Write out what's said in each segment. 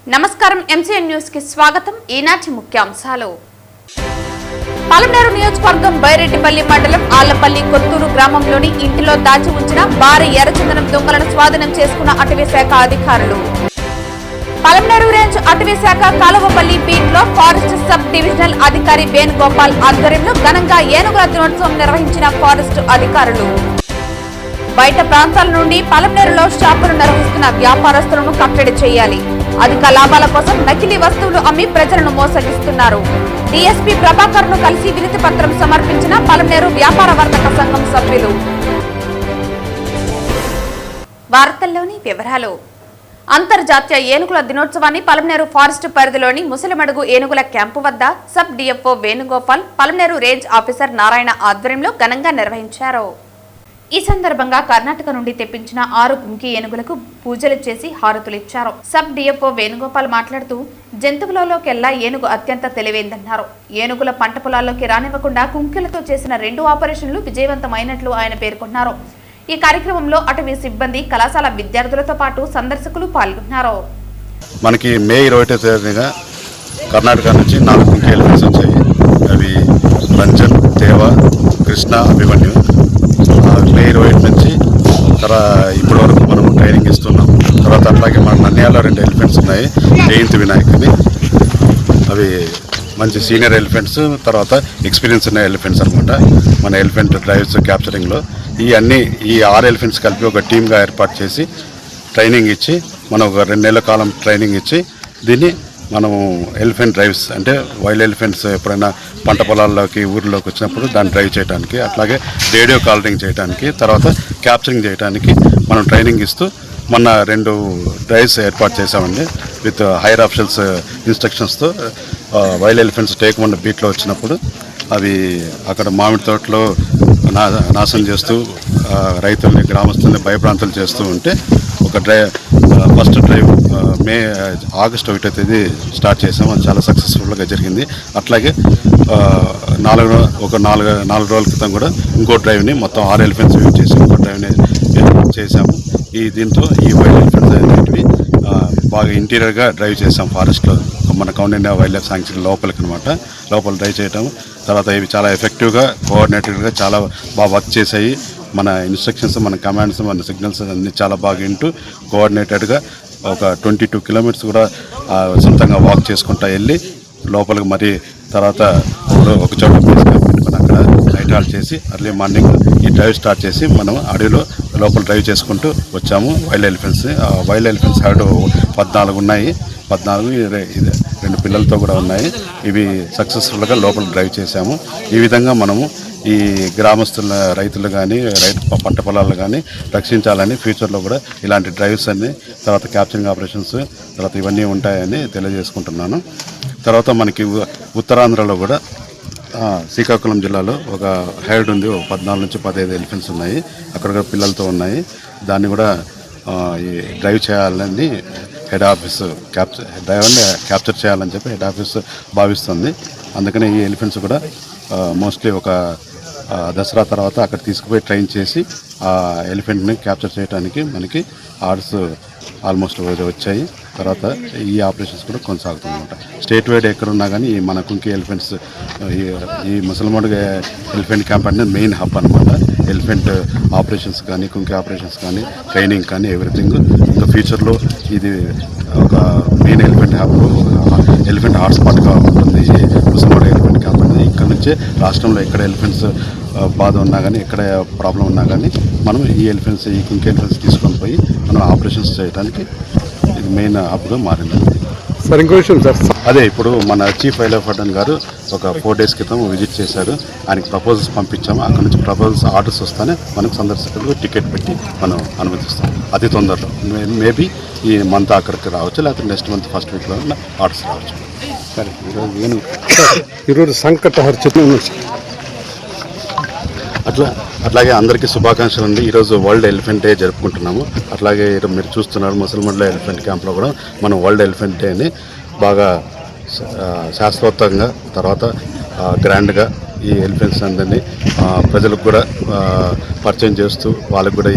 నమస్కారం MCN news కి స్వాగతం. ఈనాటి ముఖ్యాంశాలు. పలమనేరు నియోజకవర్గం బైరెడ్డిపల్లి మండలం ఆళ్లపల్లి కొత్తూరు గ్రామంలోని ఇంటిలో దాచి ఉంచిన భారీ ఎర్రచందనం దొంగలను స్వాధీనం చేసుకున్న అటవీ శాఖ అధికారులు. పలమనేరు రేంజ్ అటవీ శాఖ కాలువపల్లి బీట్ లో ఫారెస్ట్ సబ్ డివిజనల్ అధికారి వేణుగోపాల్ ఆధ్వర్యంలో ఘనంగా ఏనుగుల దినోత్సవం నిర్వహించిన ఫారెస్ట్ అధికారులు. బయట ప్రాంతాల నుండి పలమనేరులో షాపులు నిర్వహిస్తున్న వ్యాపారస్తులను కట్టడి చేయాలి. అధిక లాభాల కోసం నకిలీ వస్తువులు అమ్మి ప్రజలను మోసగిస్తున్నారు. డీఎస్పీ ప్రభాకర్ ను కలిసి వినతి పత్రం సమర్పించిన పలమనేరు వ్యాపార వర్తక సంఘం సభ్యులు. వార్తల్లోని వివరాలు. అంతర్జాతీయ ఏనుగుల దినోత్సవాన్ని పలమనేరు ఫారెస్ట్ పరిధిలోని ముసలిమడుగు ఏనుగుల క్యాంపు వద్ద sub DFO Venugopal, Palamaner range officer Narayana ఆధ్వర్యంలో ఘనంగా నిర్వహించారు. ఈ సందర్భంగా కర్ణాటక నుండి తెప్పించిన 6 గుంకి ఏనుగులకు పూజలు చేసి హారతులిచ్చారు. సబ్ డిఎఫ్ఓ వేణుగోపాల్ మాట్లాడుతూ జంతువులలోకెల్లా ఏనుగు అత్యంత తెలివైందన్నారు. ఏనుగుల పంట పొలాల్లోకి రానివ్వకుండా కుంకెలతో చేసిన 2 ఆపరేషన్లు విజయవంతమైనట్లు ఆయన పేర్కొన్నారు. ఈ కార్యక్రమంలో అటవీ సిబ్బంది, కళాశాల విద్యార్థులతో పాటు సందర్శకులు పాల్గొన్నారు. మనకి మే 21వ తేదీన కర్ణాటక నుంచి 4 గుంకి ఎలిఫెంట్స్ వచ్చాయి. అవి రంజన్, దేవ, కృష్ణ, అభిమన్యు. మే 21 నుంచి ఇప్పటి వరకు మనం ట్రైనింగ్ ఇస్తున్నాం. తర్వాత అట్లాగే మన నన్యాలో 2 ఎలిఫెంట్స్ ఉన్నాయి, జయంతి వినాయక్ అని. అవి మంచి సీనియర్ ఎలిఫెంట్స్, తర్వాత ఎక్స్పీరియన్స్ ఉన్న ఎలిఫెంట్స్ అనమాట. మన ఎలిఫెంట్ డ్రైవ్స్ క్యాప్చరింగ్లో ఈ 6 ఎలిఫెంట్స్ కలిపి ఒక టీమ్గా ఏర్పాటు చేసి ట్రైనింగ్ ఇచ్చి, మనం ఒక 2 నెలల కాలం ట్రైనింగ్ ఇచ్చి దీన్ని మనము ఎలిఫెంట్ డ్రైవ్స్ అంటే వైల్డ్ ఎలిఫెంట్స్ ఎప్పుడైనా పంట పొలాల్లోకి ఊర్లోకి వచ్చినప్పుడు దాన్ని డ్రైవ్ చేయడానికి, అట్లాగే రేడియో కాలరింగ్ చేయడానికి, తర్వాత క్యాప్చరింగ్ చేయడానికి మనం ట్రైనింగ్ ఇస్తూ మొన్న 2 డ్రైవ్స్ ఏర్పాటు చేసామండి. విత్ హైయర్ ఆఫీషియల్స్ ఇన్స్ట్రక్షన్స్తో వైల్డ్ ఎలిఫెంట్స్ టేక్మండ బీట్లో వచ్చినప్పుడు అవి అక్కడ మామిడి తోటలో నాశనం చేస్తూ రైతుల్ని, గ్రామస్తుల్ని భయభ్రాంతులు చేస్తూ ఉంటే ఒక ఫస్ట్ డ్రైవ్ ఆగస్టు 1వ తేదీ స్టార్ట్ చేసాము. అది చాలా సక్సెస్ఫుల్గా జరిగింది. అట్లాగే 4 రోజుల క్రితం కూడా ఇంకో డ్రైవ్ని మొత్తం 6 ఎలిఫెంట్స్ యూజ్ చేసి ఇంకో డ్రైవ్ని చేసాము. దీంతో ఈ వైల్డ్ ఎలిఫెంట్స్ అనేటివి బాగా ఇంటీరియర్గా డ్రైవ్ చేసాం. ఫారెస్ట్లో మన కౌండిన్యా వైల్డ్ లైఫ్ శాంక్చురీ లోపలికి అనమాట, లోపల డ్రైవ్ చేయటం. తర్వాత ఇవి చాలా ఎఫెక్టివ్గా, కోఆర్డినేటెడ్గా చాలా బాగా వర్క్ చేసాయి. మన ఇన్స్ట్రక్షన్స్, మన కమాండ్స్, మన సిగ్నల్స్ అన్నీ చాలా బాగా వింటూ కోఆర్డినేటెడ్గా ఒక 22 కిలోమీటర్స్ కూడా సొంతంగా వాక్ చేసుకుంటా వెళ్ళి లోపలికి మరి తర్వాత ఒక చోట పెట్టుకుని అక్కడ నైట్ హాల్ట్ చేసి ఎర్లీ మార్నింగ్ ఈ డ్రైవ్ స్టార్ట్ చేసి మనం అడవిలో లోపల డ్రైవ్ చేసుకుంటూ వచ్చాము. వైల్డ్ ఎలిఫెంట్స్ హైడ్ 14 ఉన్నాయి. 14 2 పిల్లలతో కూడా ఉన్నాయి. ఇవి సక్సెస్ఫుల్గా లోపల డ్రైవ్ చేశాము. ఈ విధంగా మనము ఈ గ్రామస్తుల రైతులు కానీ పంట పొలాలు కానీ రక్షించాలని ఫ్యూచర్లో కూడా ఇలాంటి డ్రైవ్స్ అన్నీ, తర్వాత క్యాప్చరింగ్ ఆపరేషన్స్, తర్వాత ఇవన్నీ ఉంటాయని తెలియజేసుకుంటున్నాను. తర్వాత మనకి ఉత్తరాంధ్రలో కూడా శ్రీకాకుళం జిల్లాలో ఒక హైడ్ ఉంది. 14 నుంచి 15 ఎలిఫెంట్స్ ఉన్నాయి. అక్కడ పిల్లలతో ఉన్నాయి. దాన్ని కూడా ఈ డ్రైవ్ చేయాలని హెడ్ ఆఫీస్ క్యాప్చర్ చేయాలని చెప్పి హెడ్ ఆఫీస్ భావిస్తుంది. అందుకని ఈ ఎలిఫెంట్స్ కూడా మోస్ట్లీ ఒక దసరా తర్వాత అక్కడ తీసుకుపోయి ట్రైన్ చేసి ఆ ఎలిఫెంట్ని క్యాప్చర్ చేయడానికి మనకి ఆర్డర్స్ ఆల్మోస్ట్ వచ్చాయి. తర్వాత ఈ ఆపరేషన్స్ కూడా కొనసాగుతుంది అనమాట. స్టేట్ వైడ్ ఎక్కడున్నా కానీ మన కుంకి ఎలిఫెంట్స్, ఈ ముసలిమడుగు ఎలిఫెంట్ క్యాంప్ అనేది మెయిన్ హబ్ అనమాట. ఎలిఫెంట్ ఆపరేషన్స్ కానీ, కుంకి ఆపరేషన్స్ కానీ, ట్రైనింగ్ కానీ, ఎవ్రీథింగ్. ఇంకా ఫ్యూచర్లో ఇది ఒక మెయిన్ ఎలిఫెంట్ హబ్, ఎలిఫెంట్ హాట్స్పాట్గా ఉంటుంది ఈ ముసలిమడుగు ఎలిఫెంట్ క్యాంప్ అనేది. ఇక్కడ నుంచే రాష్ట్రంలో ఎక్కడ ఎలిఫెంట్స్ బాధ ఉన్నా కానీ, ఎక్కడ ప్రాబ్లం ఉన్నా కానీ మనం ఈ కుంకి ఎలిఫెంట్స్ తీసుకొని పోయి మనం ఆపరేషన్స్ చేయడానికి ఇది మెయిన్ హబ్గా మారింది. సార్ ఇంకో విషయం సార్, అదే ఇప్పుడు మన చీఫ్ వైల్డ్ లైఫ్ వార్డెన్ గారు ఒక 4 డేస్ క్రితం విజిట్ చేశారు. ఆయనకి ప్రపోజల్స్ పంపించాము. అక్కడ నుంచి ప్రపోజల్స్ ఆర్డర్స్ వస్తానే మనకు సందర్శకులకు టికెట్ పెట్టి మనం అనుమతిస్తాం. అతి తొందరలో మేబీ ఈ మంత్ అక్కడికి రావచ్చు, లేకపోతే నెక్స్ట్ మంత్ ఫస్ట్ వీక్లో ఆర్డర్స్ రావచ్చు. సరే, ఈరోజు సంకటహర్చితం అట్లాగే అందరికీ శుభాకాంక్షలు అండి. ఈరోజు వరల్డ్ ఎలిఫెంట్ డే జరుపుకుంటున్నాము. అట్లాగే మీరు చూస్తున్నారు ముసలిమడుగు ఎలిఫెంట్ క్యాంప్లో కూడా మనం వరల్డ్ ఎలిఫెంట్ డేని బాగా శాస్త్రోక్తంగా, తర్వాత గ్రాండ్గా ఈ ఎలిఫెంట్స్ అందరినీ ప్రజలకు కూడా పరిచయం చేస్తూ వాళ్ళకు కూడా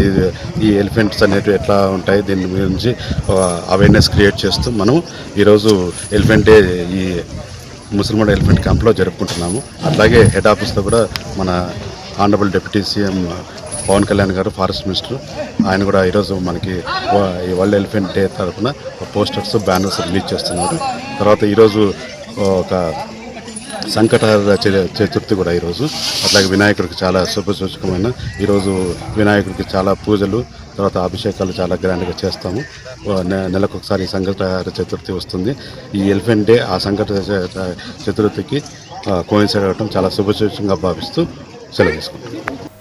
ఈ ఎలిఫెంట్స్ అనేవి ఎట్లా ఉంటాయి దీని గురించి అవేర్నెస్ క్రియేట్ చేస్తూ మనం ఈరోజు ఎలిఫెంట్ డే ఈ ముసలిమడ ఎలిఫెంట్ క్యాంప్లో జరుపుకుంటున్నాము. అట్లాగే హెడ్ ఆఫీస్లో కూడా మన honourable deputy CM Pawan Kalyan garu forest minister ఆయన కూడా ఈరోజు మనకి ఈ వరల్డ్ ఎలిఫెంట్ డే తరఫున పోస్టర్స్ బ్యానర్స్ రిలీజ్ చేస్తున్నారు. తర్వాత ఈరోజు ఒక సంకటహర చతుర్థి కూడా ఈరోజు. అట్లాగే వినాయకుడికి చాలా శుభసూచకమైన ఈరోజు వినాయకుడికి చాలా పూజలు తర్వాత అభిషేకాలు చాలా గ్రాండ్గా చేస్తాము. నెలకు ఒకసారి సంకటహర చతుర్థి వస్తుంది. ఈ ఎలిఫెంట్ డే ఆ సంకట చతుర్థికి కోయిన్సైడ్ అవ్వడం చాలా శుభసూచకంగా భావిస్తూ సెలవు తీసుకుంటాం.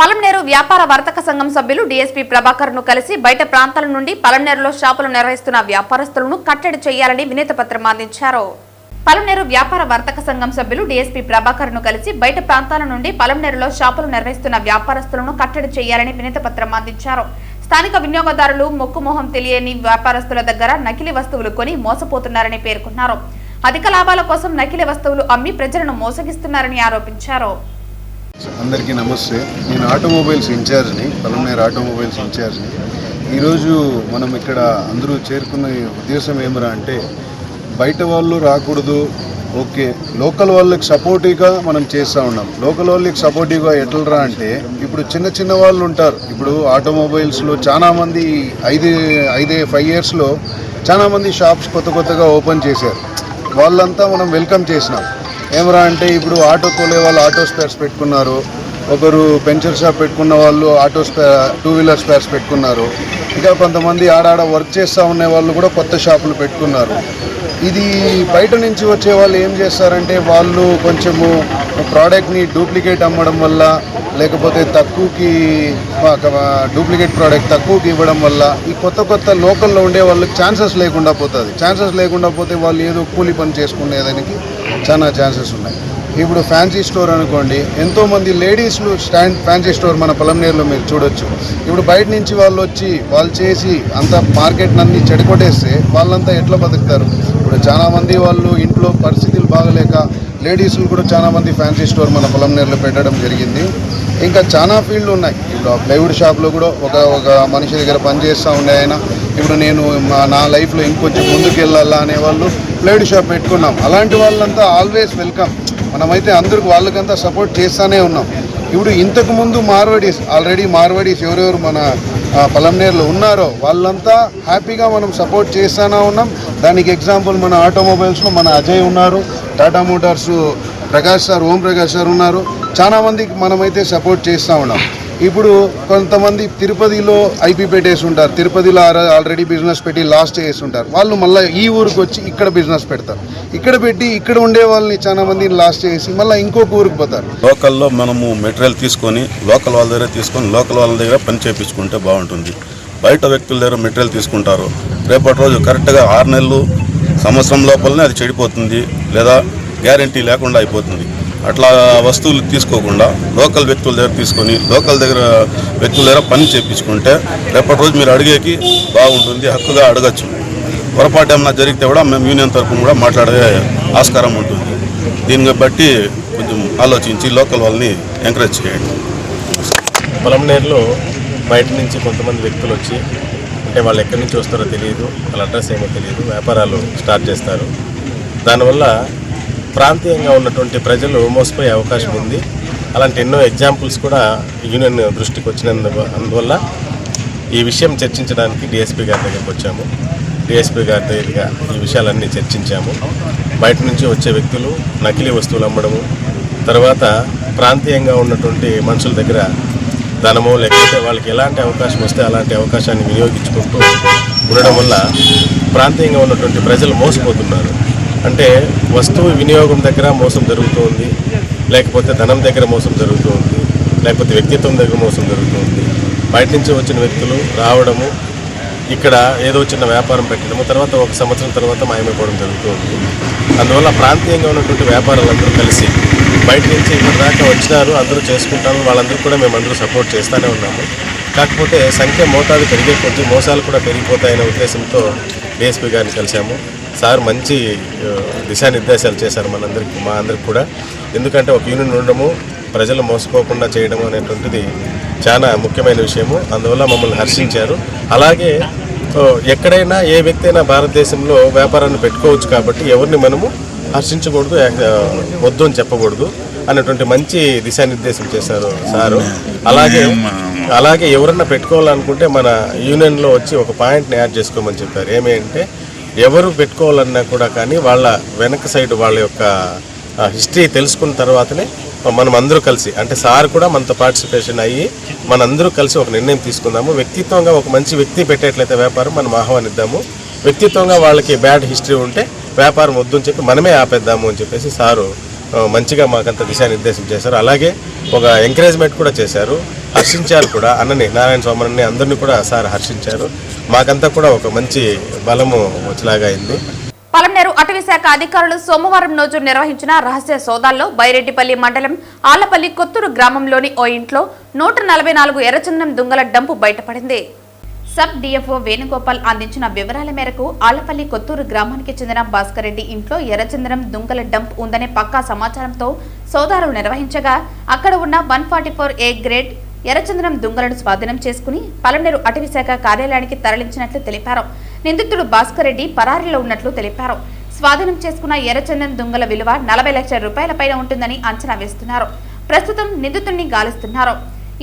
పలమనేరు వ్యాపార వర్తక సంఘం సభ్యులు డీఎస్పీ ప్రభాకర్ ను కలిసి బయట ప్రాంతాల నుండి పలమనేరులో షాపులు నిర్వహిస్తున్న వ్యాపారస్తులను కట్టడి చేయాలని వినతి పత్రం అందించారు. పలమనేరు వ్యాపార వర్తక సంఘం సభ్యులు డీఎస్పీ ప్రభాకర్ ను కలిసి బయట ప్రాంతాల నుండి పలమనేరులో షాపులు నిర్వహిస్తున్న వ్యాపారస్తులను కట్టడి చేయాలని వినతి పత్రం అందించారు. స్థానిక వినియోగదారులు మొక్కుమోహం తెలియని వ్యాపారస్తుల దగ్గర నకిలీ వస్తువులు కొని మోసపోతున్నారని పేర్కొన్నారు. అధిక లాభాల కోసం నకిలీ వస్తువులు అమ్మి ప్రజలను మోసగిస్తున్నారని ఆరోపించారు. అందరికీ నమస్తే. నేను ఆటోమొబైల్స్ ఇన్ఛార్జ్ని, పలమనేరు ఆటోమొబైల్స్ ఇన్ఛార్జ్ని. ఈరోజు మనం ఇక్కడ అందరూ చేరుకున్న ఉద్దేశం ఏమరా అంటే బయట వాళ్ళు రాకూడదు, ఓకే, లోకల్ వాళ్ళకి సపోర్టివ్గా మనం చేస్తూ ఉన్నాం. లోకల్ వాళ్ళకి సపోర్టివ్గా ఎట్లరా అంటే ఇప్పుడు చిన్న చిన్న వాళ్ళు ఉంటారు. ఇప్పుడు ఆటోమొబైల్స్లో చాలామంది 5 yearsలో చాలామంది షాప్స్ కొత్తగా ఓపెన్ చేశారు. వాళ్ళంతా మనం వెల్కమ్ చేసినాం. ఏమరా అంటే ఇప్పుడు ఆటో తోలే వాళ్ళు ఆటో స్పేర్స్ పెట్టుకున్నారు, ఒకరు పెన్చర్ షాప్ పెట్టుకున్న వాళ్ళు టూ వీలర్ స్పేర్స్ పెట్టుకున్నారు, ఇంకా కొంతమంది ఆడాడ వర్క్ చేస్తూ ఉండే వాళ్ళు కూడా కొత్త షాపులు పెట్టుకున్నారు. ఇది బయట నుంచి వచ్చే వాళ్ళు ఏం చేస్తారంటే వాళ్ళు కొంచెము ప్రోడక్ట్ని డూప్లికేట్ అమ్మడం వల్ల లేకపోతే డూప్లికేట్ ప్రోడక్ట్ తక్కువకి ఇవ్వడం వల్ల ఈ కొత్త లోకల్లో ఉండే వాళ్ళకి ఛాన్సెస్ లేకుండా పోతుంది. ఛాన్సెస్ లేకుండా పోతే వాళ్ళు ఏదో కూలి పని చేసుకునేదానికి చాలా ఛాన్సెస్ ఉన్నాయి. ఇప్పుడు ఫ్యాన్సీ స్టోర్ అనుకోండి, ఎంతోమంది లేడీస్లు ఫ్యాన్సీ స్టోర్ మన పలమనేరులో మీరు చూడొచ్చు. ఇప్పుడు బయట నుంచి వాళ్ళు చేసి అంత మార్కెట్ని అన్ని చెడగొట్టేస్తే వాళ్ళంతా ఎట్లా బతుకుతారు? ఇప్పుడు చాలామంది వాళ్ళు ఇంట్లో పరిస్థితులు బాగలేక లేడీస్లు కూడా చాలామంది ఫ్యాన్సీ స్టోర్ మన పలమనేరులో పెట్టడం జరిగింది. ఇంకా చాలా ఫీల్డ్లు ఉన్నాయి. ఇప్పుడు ప్లైవుడ్ షాప్లో కూడా ఒక మనిషి దగ్గర పనిచేస్తూ ఉండే ఆయన ఇప్పుడు నేను నా లైఫ్లో ఇంకొంచెం ముందుకు వెళ్ళాలా అనేవాళ్ళు ప్లైవుడ్ షాప్ పెట్టుకున్నాం. అలాంటి వాళ్ళంతా ఆల్వేస్ వెల్కమ్. మనమైతే అందరికి వాళ్ళకంతా సపోర్ట్ చేస్తూనే ఉన్నాం. ఇప్పుడు ఇంతకుముందు ఆల్రెడీ మార్వాడీస్ ఎవరెవరు మన పలమనేరులో ఉన్నారో వాళ్ళంతా హ్యాపీగా మనం సపోర్ట్ చేస్తూనే ఉన్నాం. దానికి ఎగ్జాంపుల్ మన ఆటోమొబైల్స్లో మన అజయ్ ఉన్నారు, టాటా మోటార్స్ ఓం ప్రకాష్ సార్ ఉన్నారు. చాలామందికి మనమైతే సపోర్ట్ చేస్తూ ఉన్నాం. ఇప్పుడు కొంతమంది తిరుపతిలో ఐపీ పెట్టేసి ఉంటారు, తిరుపతిలో ఆల్రెడీ బిజినెస్ పెట్టి లాస్ట్ చేసి ఉంటారు. వాళ్ళు మళ్ళీ ఈ ఊరికి వచ్చి ఇక్కడ బిజినెస్ పెడతారు. ఇక్కడ పెట్టి ఇక్కడ ఉండే వాళ్ళని చాలా మందిని లాస్ట్ చేసి మళ్ళీ ఇంకొక ఊరికి పోతారు. లోకల్లో మనము మెటీరియల్ తీసుకొని లోకల్ వాళ్ళ దగ్గర లోకల్ వాళ్ళ దగ్గర పని చేయించుకుంటే బాగుంటుంది. బయట వ్యక్తుల దగ్గర మెటీరియల్ తీసుకుంటారు, రేపటి రోజు కరెక్ట్గా 6 నెలలు సంవత్సరం లోపలనే అది చెడిపోతుంది లేదా గ్యారంటీ లేకుండా అయిపోతుంది. అట్లా వస్తువులు తీసుకోకుండా లోకల్ వ్యక్తుల దగ్గర తీసుకొని లోకల్ వ్యక్తుల దగ్గర పని చేయించుకుంటే రేపటి రోజు మీరు అడిగేకి బాగుంటుంది, హక్కుగా అడగచ్చు. పొరపాటు ఏమన్నా జరిగితే కూడా మేము యూనియన్ తరఫున కూడా మాట్లాడే ఆస్కారం ఉంటుంది. దీన్ని బట్టి కొంచెం ఆలోచించి లోకల్ వాళ్ళని ఎంకరేజ్ చేయండి. పలమనేరులో బయట నుంచి కొంతమంది వ్యక్తులు వచ్చి అంటే వాళ్ళు ఎక్కడి నుంచి వస్తారో తెలియదు, వాళ్ళ అడ్రస్ ఏమో తెలియదు, వ్యాపారాలు స్టార్ట్ చేస్తారు. దానివల్ల ప్రాంతీయంగా ఉన్నటువంటి ప్రజలు మోసపోయే అవకాశం ఉంది. అలాంటి ఎన్నో ఎగ్జాంపుల్స్ కూడా యూనియన్ దృష్టికి అందువల్ల ఈ విషయం చర్చించడానికి డిఎస్పీ గారి దగ్గరికి వచ్చాము. డిఎస్పీ గారి దగ్గరగా ఈ విషయాలన్నీ చర్చించాము. బయట నుంచి వచ్చే వ్యక్తులు నకిలీ వస్తువులు అమ్మడము, తర్వాత ప్రాంతీయంగా ఉన్నటువంటి మనుషుల దగ్గర ధనము లేకపోతే వాళ్ళకి ఎలాంటి అవకాశం వస్తే అలాంటి అవకాశాన్ని వినియోగించుకుంటూ ఉండడం వల్ల ప్రాంతీయంగా ఉన్నటువంటి ప్రజలు మోసపోతున్నారు. అంటే వస్తువు వినియోగం దగ్గర మోసం జరుగుతుంది, లేకపోతే ధనం దగ్గర మోసం జరుగుతుంది, లేకపోతే వ్యక్తిత్వం దగ్గర మోసం జరుగుతుంది. బయట నుంచి వచ్చిన వ్యక్తులు రావడము, ఇక్కడ ఏదో చిన్న వ్యాపారం పెట్టడము, తర్వాత 1 సంవత్సరం తర్వాత మాయమైపోవడం జరుగుతుంది. అందువల్ల ప్రాంతీయంగా ఉన్నటువంటి వ్యాపారాలందరూ కలిసి బయట నుంచి ఇక్కడ దాకా వచ్చినారు, అందరూ చేసుకుంటారు. వాళ్ళందరూ కూడా మేమందరూ సపోర్ట్ చేస్తూనే ఉన్నాము. కాకపోతే సంఖ్య మోతాదు పెరిగే కొద్దీ మోసాలు కూడా పెరిగిపోతాయనే ఉద్దేశంతో డిఎస్పీ గారిని కలిసాము. సార్ మంచి దిశానిర్దేశాలు చేశారు మా అందరికి కూడా. ఎందుకంటే ఒక యూనియన్ ఉండడము, ప్రజలు మోసపోకుండా చేయడం అనేటువంటిది చాలా ముఖ్యమైన విషయము. అందువల్ల మమ్మల్ని హర్షించారు. అలాగే ఎక్కడైనా ఏ వ్యక్తి అయినా భారతదేశంలో వ్యాపారాన్ని పెట్టుకోవచ్చు కాబట్టి ఎవరిని మనము హర్షించకూడదు, వద్దు అని చెప్పకూడదు అన్నటువంటి మంచి దిశానిర్దేశం చేశారు సారు. అలాగే ఎవరన్నా పెట్టుకోవాలనుకుంటే మన యూనియన్లో వచ్చి ఒక పాయింట్ని యాడ్ చేసుకోమని చెప్పారు. ఏమంటే ఎవరు పెట్టుకోవాలన్నా కూడా కానీ వాళ్ళ వెనక సైడ్ వాళ్ళ యొక్క హిస్టరీ తెలుసుకున్న తర్వాతనే మనం అందరూ కలిసి, అంటే సార్ కూడా మనతో పార్టిసిపేషన్ అయ్యి మనందరూ కలిసి ఒక నిర్ణయం తీసుకుందాము. వ్యక్తిత్వంగా ఒక మంచి వ్యక్తి పెట్టేట్లయితే వ్యాపారం మనం ఆహ్వానిద్దాము. వ్యక్తిత్వంగా వాళ్ళకి బ్యాడ్ హిస్టరీ ఉంటే వ్యాపారం వద్దు అని చెప్పి మనమే ఆపేద్దాము అని చెప్పేసి సారు మంచిగా మాకంత దిశానిర్దేశం చేశారు. అలాగే ఒక ఎంకరేజ్మెంట్ కూడా చేశారు, హర్షించారు కూడా. అన్నని నారాయణ స్వామిని అందరినీ కూడా సార్ హర్షించారు. మాకంతా కూడా ఒక మంచి బలము వచ్చేలాగా అయింది. పలమనేరు అటవీశాఖ అధికారులు సోమవారం రోజు నిర్వహించిన రహస్య సోదాల్లో బైరెడ్డిపల్లి మండలం ఆలపల్లి కొత్తూరు గ్రామంలోని ఓ ఇంట్లో 144 ఎర్రచందనం దుంగల డంపు బయటపడింది. సబ్ డిఎఫ్ఓ వేణుగోపాల్ అందించిన వివరాల మేరకు ఆలపల్లి కొత్తూరు గ్రామానికి చెందిన భాస్కర్ రెడ్డి ఇంట్లో ఎర్రచందనం దుంగల డంప్ ఉందనే పక్కా సమాచారంతో సోదాలు నిర్వహించగా అక్కడ ఉన్న 144A గ్రేడ్ ఎర్రచందనం దుంగలను స్వాధీనం చేసుకుని పలమనేరు అటవీశాఖ కార్యాలయానికి తరలించినట్లు తెలిపారు. నిందితుడు భాస్కర్ రెడ్డి పరారీలో ఉన్నట్లు తెలిపారు. స్వాధీనం చేసుకున్న ఎర్రచందనం దుంగల విలువ 40 లక్షల రూపాయల పైన ఉంటుందని అంచనా వేస్తున్నారు. ప్రస్తుతం నిందితుడిని గాలిస్తున్నారు.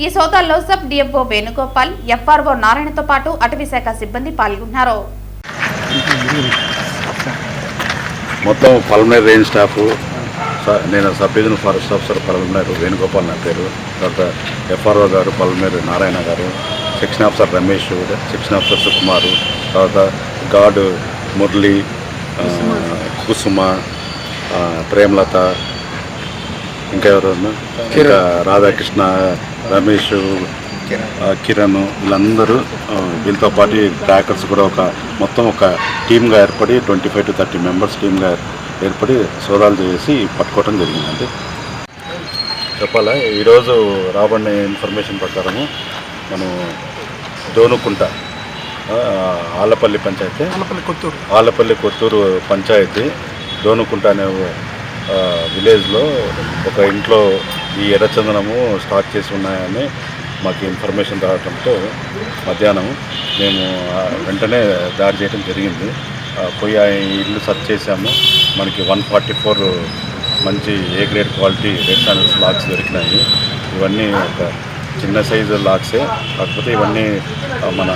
ఈ సోదాల్లో సబ్ డిఎఫ్ఓ వేణుగోపాల్, ఎఫ్ఆర్ఓ నారాయణతో పాటు అటవీశాఖ సిబ్బంది పాల్గొన్నారు. మొత్తం పలమనేరు రేంజ్ స్టాఫ్, నేను sub divisional forest officer Palamaner Venugopal నా పేరు, తర్వాత FRO garu Palamaner Narayana garu, section officer Ramesh, section officer Sukumar, తర్వాత గార్డు మురళి, కుసుమ, ప్రేమలత, ఇంకా ఎవరు, ఇంకా రాధాకృష్ణ, రమేష్, కిరణ్, వీళ్ళందరూ వీళ్ళతో పాటు ట్రాకర్స్ కూడా మొత్తం ఒక టీమ్గా ఏర్పడి 25 to 30 మెంబర్స్ టీమ్గా ఏర్పడి సోదాలు చేసి పట్టుకోవడం జరిగిందండి. చెప్పాలా, ఈరోజు రాబడిన ఇన్ఫర్మేషన్ ప్రకారము మనం దోనుకుంట ఆలపల్లి పంచాయతీ, ఆలపల్లి కొత్తూరు పంచాయతీ దోనుకుంట అనే విలేజ్లో ఒక ఇంట్లో ఈ ఎర్రచందనము స్టాక్ చేసి ఉన్నాయని మాకు ఇన్ఫర్మేషన్ రావడంతో మధ్యాహ్నం మేము వెంటనే దాడి చేయడం జరిగింది. పోయి ఆ ఇల్లు సెర్చ్ చేసాము. మనకి 144 మంచి A grade quality red channels lakhs దొరికినాయి. ఇవన్నీ ఒక చిన్న సైజు లాక్సే, కాకపోతే ఇవన్నీ మన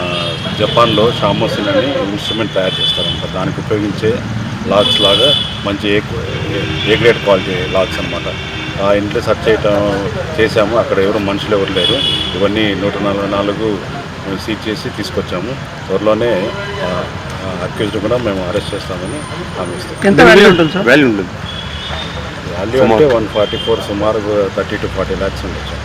జపాన్లో షామోసిన్ అని ఇన్స్ట్రుమెంట్ తయారు చేస్తారంట. దానికి ఉపయోగించే లాక్స్ లాగా మంచి ఏ గ్రేడ్ క్వాలిటీ లాక్స్ అనమాట. ఆ ఇంట్లో సెర్చ్ చేసాము. అక్కడ మనుషులు ఎవరు లేరు. ఇవన్నీ 144 సీజ్ చేసి తీసుకొచ్చాము. త్వరలోనే అక్యూజ్డ్ కూడా మేము అరెస్ట్ చేస్తామని హామీ ఇస్తాం. వాల్యూ ఉంటుంది, వాల్యూ అంటే 144, సుమారు 30 to 40 lakhs ఉండొచ్చు.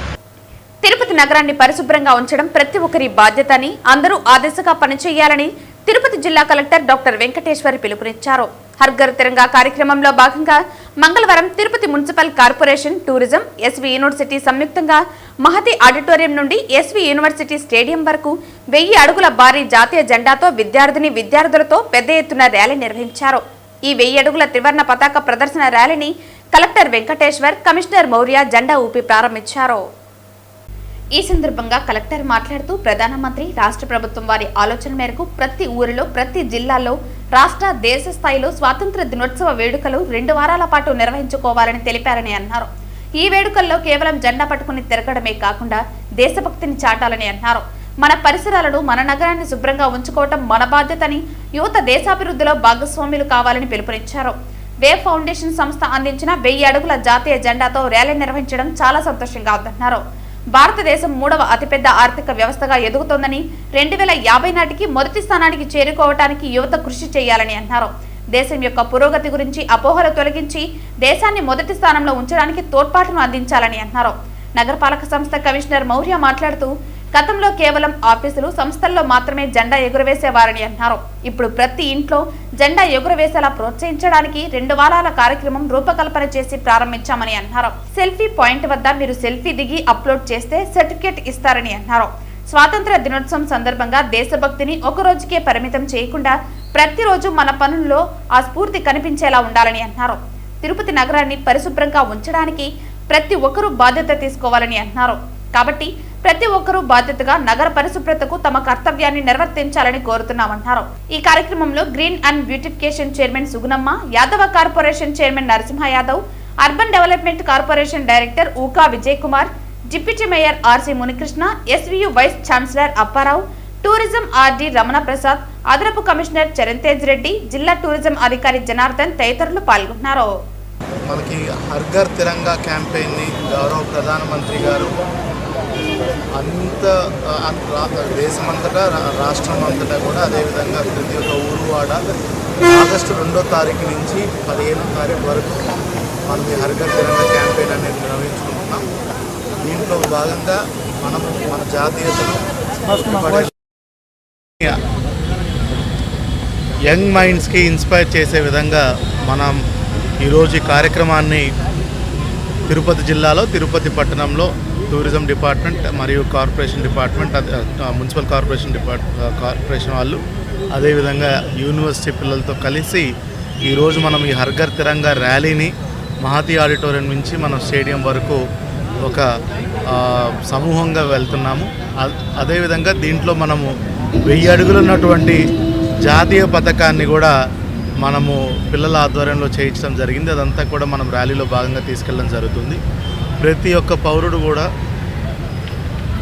తిరుపతి నగరాన్ని పరిశుభ్రంగా ఉంచడం ప్రతి ఒక్కరి బాధ్యత అని, అందరూ ఆ దిశగా పనిచేయాలని తిరుపతి జిల్లా కలెక్టర్ డాక్టర్ వెంకటేశ్వరి పిలుపునిచ్చారు. హర్ఘర్ తిరంగా కార్యక్రమంలో భాగంగా మంగళవారం Tirupati municipal corporation, tourism, SV university సంయుక్తంగా మహతి ఆడిటోరియం నుండి ఎస్వి యూనివర్సిటీ స్టేడియం వరకు 1000 అడుగుల భారీ జాతీయ జెండాతో విద్యార్థులతో పెద్ద ఎత్తున ర్యాలీ నిర్వహించారు. ఈ 1000 అడుగుల త్రివర్ణ పతాక ప్రదర్శన ర్యాలీని కలెక్టర్ వెంకటేశ్వర్, కమిషనర్ మౌర్య జెండా ఊపి ప్రారంభించారు. ఈ సందర్భంగా కలెక్టర్ మాట్లాడుతూ ప్రధానమంత్రి, రాష్ట్ర ప్రభుత్వం వారి ఆలోచన మేరకు ప్రతి ఊరిలో, ప్రతి జిల్లాలో రాష్ట్ర, దేశ స్థాయిలో స్వాతంత్ర దినోత్సవ వేడుకలు 2 వారాల పాటు నిర్వహించుకోవాలని తెలిపారని అన్నారు. ఈ వేడుకల్లో కేవలం జెండా పట్టుకుని తిరగడమే కాకుండా దేశభక్తిని చాటాలని అన్నారు. మన పరిసరాలను, మన నగరాన్ని శుభ్రంగా ఉంచుకోవటం మన బాధ్యతని, యువత దేశాభివృద్ధిలో భాగస్వాములు కావాలని పిలుపునిచ్చారు. వేవ్ ఫౌండేషన్ సంస్థ అందించిన 1000 అడుగుల జాతీయ జెండాతో ర్యాలీ నిర్వహించడం చాలా సంతోషంగా ఉందన్నారు. భారతదేశం 3వ అతిపెద్ద ఆర్థిక వ్యవస్థగా ఎదుగుతోందని, 2050 నాటికి మొదటి స్థానానికి చేరుకోవటానికి యువత కృషి చేయాలని అన్నారు. దేశం యొక్క పురోగతి గురించి అపోహలు తొలగించి దేశాన్ని మొదటి స్థానంలో ఉంచడానికి తోడ్పాటును అందించాలని అన్నారు. నగరపాలక సంస్థ కమిషనర్ మౌర్య మాట్లాడుతూ, గతంలో కేవలం ఆఫీసులు, సంస్థల్లో మాత్రమే జెండా ఎగురవేసేవారని అన్నారు. ఇప్పుడు ప్రతి ఇంట్లో జెండా ఎగురవేసేలా ప్రోత్సహించడానికి 2 వారాల కార్యక్రమం రూపకల్పన చేసి ప్రారంభించామని అన్నారు. సెల్ఫీ పాయింట్ వద్ద మీరు సెల్ఫీ దిగి అప్లోడ్ చేస్తే సర్టిఫికేట్ ఇస్తారని అన్నారు. స్వాతంత్ర దినోత్సవం సందర్భంగా దేశభక్తిని ఒక రోజుకే పరిమితం చేయకుండా ప్రతిరోజు మన పనుల్లో ఆ స్ఫూర్తి కనిపించేలా ఉండాలని అన్నారు. తిరుపతి నగరాన్ని పరిశుభ్రంగా ఉంచడానికి ప్రతి ఒక్కరూ బాధ్యత తీసుకోవాలని అన్నారు. కాబట్టి ప్రతి ఒక్కరూ బాధ్యతగా నగర పరిశుభ్రతకు తమ కర్తవ్యాన్ని నిర్వర్తించాలని కోరుతున్నామన్నారు. ఈ కార్యక్రమంలో green and beautification chairman Sugunamma, Yadava corporation chairman Narasimha Yadav, urban development corporation director Ooka Vijay Kumar, deputy mayor R C Munikrishna, S V U vice chancellor Apparao, tourism R D Ramana Prasad, అదనపు కమిషనర్ చరణ్తేజ్ రెడ్డి, జిల్లా టూరిజం అధికారి జనార్దన్ తదితరులు పాల్గొన్నారు. మనకి హర్ ఘర్ తిరంగా క్యాంపెయిన్ని గౌరవ ప్రధానమంత్రి గారు దేశమంతటా రాష్ట్రం అంతటా కూడా అదేవిధంగా ప్రతి ఒక్క ఊరు వాడ ఆగస్టు 2వ తారీఖు నుంచి 15వ తారీఖు వరకు మనం ఈ హర్ ఘర్ తిరంగా క్యాంపెయిన్ అనేది నిర్వహించుకుంటున్నాం. దీంట్లో భాగంగా మనము మన జాతీయతను యంగ్ మైండ్స్కి ఇన్స్పైర్ చేసే విధంగా మనం ఈరోజు ఈ కార్యక్రమాన్ని తిరుపతి జిల్లాలో తిరుపతి పట్టణంలో టూరిజం డిపార్ట్మెంట్ మరియు కార్పొరేషన్ డిపార్ట్మెంట్, మున్సిపల్ కార్పొరేషన్ వాళ్ళు, అదేవిధంగా యూనివర్సిటీ పిల్లలతో కలిసి ఈరోజు మనం ఈ హర్ ఘర్ తిరంగా ర్యాలీని మహతి ఆడిటోరియం నుంచి మనం స్టేడియం వరకు ఒక సమూహంగా వెళ్తున్నాము. అదేవిధంగా దీంట్లో మనము 1000 అడుగులు ఉన్నటువంటి జాతీయ పతాకాన్ని కూడా మనము పిల్లల ఆధ్వర్యంలో చేయించడం జరిగింది. అదంతా కూడా మనం ర్యాలీలో భాగంగా తీసుకెళ్ళడం జరుగుతుంది. ప్రతి ఒక్క పౌరుడు కూడా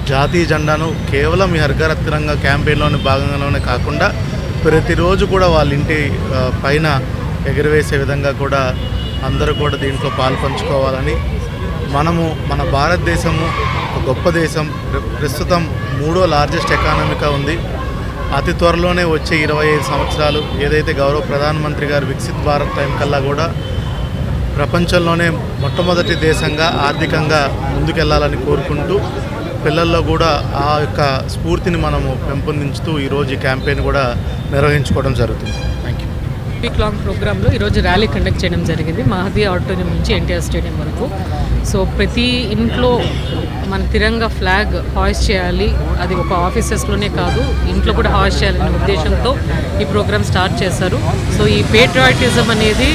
జాతీయ జెండాను కేవలం ఈ హర్ ఘర్ తిరంగా క్యాంపెయిన్లోని భాగంగానే కాకుండా ప్రతిరోజు కూడా వాళ్ళ ఇంటి పైన ఎగరవేసే విధంగా కూడా అందరూ కూడా దీంట్లో పాల్పంచుకోవాలని, మనము మన భారతదేశము ఒక గొప్ప దేశం, ప్రస్తుతం 3వ లార్జెస్ట్ ఎకానమీగా ఉంది. అతి త్వరలోనే వచ్చే 25 సంవత్సరాలు ఏదైతే గౌరవ ప్రధానమంత్రి గారు వికసిత్ భారత్ టైం కల్లా కూడా ప్రపంచంలోనే మొట్టమొదటి దేశంగా ఆర్థికంగా ముందుకెళ్లాలని కోరుకుంటూ పిల్లల్లో కూడా ఆ యొక్క స్ఫూర్తిని మనము పెంపొందించుతూ ఈరోజు ఈ క్యాంపెయిన్ కూడా నిర్వహించుకోవడం జరుగుతుంది. Thank you. వీక్ లాంగ్ ప్రోగ్రాంలో ఈరోజు ర్యాలీ కండక్ట్ చేయడం జరిగింది మహతి ఆడిటోరియం నుంచి ఎన్టీఆర్ స్టేడియం వరకు. సో ప్రతి ఇంట్లో మన తిరంగా ఫ్లాగ్ హాయిస్ట్ చేయాలి, అది ఒక ఆఫీసెస్లోనే కాదు ఇంట్లో కూడా హాయిస్ట్ చేయాలనే ఉద్దేశంతో ఈ ప్రోగ్రామ్ స్టార్ట్ చేశారు. సో ఈ పేట్రియాటిజం అనేది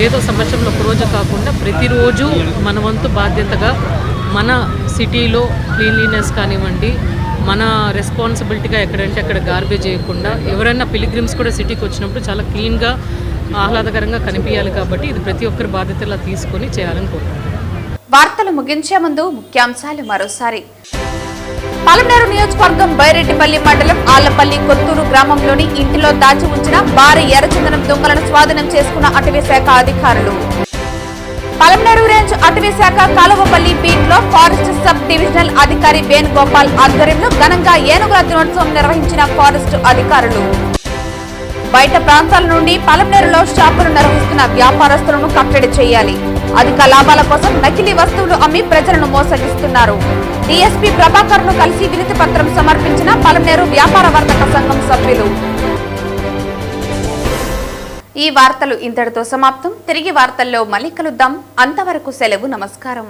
ఏదో సంవత్సరంలో ఒకరోజు కాకుండా ప్రతిరోజు మన వంతు బాధ్యతగా మన సిటీలో క్లీన్లీనెస్ కానివ్వండి, మన రెస్పాన్సిబిలిటీగా ఎక్కడంటే అక్కడ గార్బేజ్ చేయకుండా, ఎవరైనా పిలిగ్రిమ్స్ కూడా సిటీకి వచ్చినప్పుడు చాలా క్లీన్గా ఆహ్లాదకరంగా కనిపించాలి. కాబట్టి ఇది ప్రతి ఒక్కరి బాధ్యతలా తీసుకొని చేయాలని కోరుకుంటున్నాను. వార్తలు ముగించే ముందు ముఖ్యాంశాలు మరోసారి. పలమనేరు నియోజకవర్గం బైరెడ్డిపల్లి మండలం ఆళ్లపల్లి కొత్తూరు గ్రామంలోని ఇంటిలో దాచి ఉంచిన భారీ ఎర్రచందనం దొంగలను స్వాధీనం చేసుకున్న అటవీ శాఖ అధికారులు. పలమనేరు రేంజ్ అటవీ శాఖ కాలువపల్లి బీట్ లో ఫారెస్ట్ సబ్ డివిజనల్ అధికారి వేణుగోపాల్ ఆధ్వర్యంలో ఘనంగా ఏనుగుల దినోత్సవం నిర్వహించిన ఫారెస్ట్ అధికారులు. బయట ప్రాంతాల నుండి పలమనేరులో షాపులు నిర్వహిస్తున్న వ్యాపారస్తులను కట్టడి చేయాలి, అధిక లాభాల కోసం నకిలీ వస్తువులు అమ్మి ప్రజలను మోసగిస్తున్నారు. డీఎస్పీ ప్రభాకర్ ను కలిసి వినతి పత్రం సమర్పించిన పలమనేరు వ్యాపార వర్తక సంఘం సభ్యులు. ఈ వార్తలు ఇంతటితో సమాప్తం. తిరిగి వార్తల్లో మళ్ళీ కలుద్దాం. అంతవరకు సెలవు. నమస్కారం.